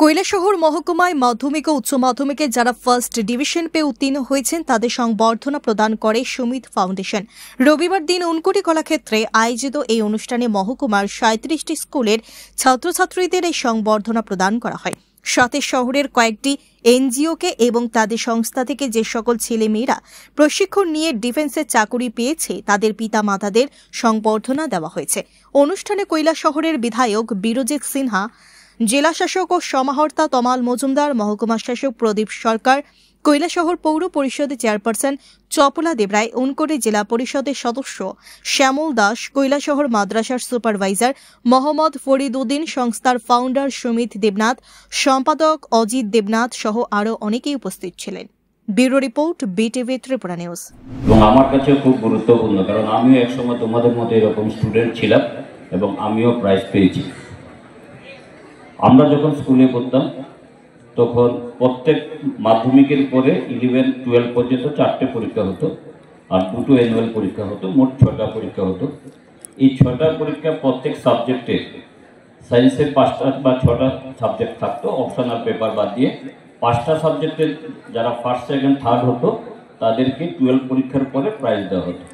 কৈলাসহর মহকুমায় মাধ্যমিক ও উচ্চ মাধ্যমিকে যারা ফার্স্ট ডিভিশন পেয়ে উত্তীর্ণ হয়েছেন তাদের সংবর্ধনা প্রদান করে সুমিত ফাউন্ডেশন। রবিবার দিন উনকোটি কলাক্ষেত্রে আয়োজিত এই অনুষ্ঠানে মহকুমার ৩৭টি স্কুলের ছাত্রছাত্রীদের এই সংবর্ধনা প্রদান করা হয়। সাথে শহরের কয়েকটি এনজিওকে এবং তাদের সংস্থা থেকে যে সকল ছেলেমেয়েরা প্রশিক্ষণ নিয়ে ডিফেন্সের চাকুরি পেয়েছে তাদের পিতামাতাদের সংবর্ধনা দেওয়া হয়েছে। অনুষ্ঠানে কৈলাসহরের বিধায়ক বীরজিৎ সিনহা, জেলা শাসক ও সমাহর্তা তমাল মজুমদার, মহকুমা শাসক প্রদীপ সরকার, কৈলাসহর পৌর পরিষদের চেয়ারপারসন চপলা দেবরায়, উনকোটি জেলা পরিষদের সদস্য শ্যামল দাস, কৈলাসহর মাদ্রাসার সুপারভাইজার মোহাম্মদ ফরিদ উদ্দিন, সংস্থার ফাউন্ডার সুমিত দেবনাথ, সম্পাদক অজিত দেবনাথ সহ আরও অনেকেই উপস্থিত ছিলেন। Bureau report, BTV Tripura news. এবং আমার কাছে খুব গুরুত্বপূর্ণ, কারণ আমিও একসময় তোমাদের মতো এরকম স্টুডেন্ট ছিলাম এবং আমিও প্রাইজ পেয়েছি। আমরা যখন স্কুলে পড়তাম তখন প্রত্যেক মাধ্যমিকের পরে 11-12 পর্যন্ত 4টে পরীক্ষা হতো আর 2টো অ্যানুয়াল পরীক্ষা হতো, মোট 6টা পরীক্ষা হতো। এই 6টা পরীক্ষা প্রত্যেক সাবজেক্টে সায়েন্সের 5টা বা 6টা সাবজেক্ট থাকতো, অপশনাল পেপার বাদ দিয়ে। 5টা সাবজেক্টের যারা ফার্স্ট, সেকেন্ড, থার্ড হতো তাদেরকে 12 পরীক্ষার পরে প্রাইজ দেওয়া হতো।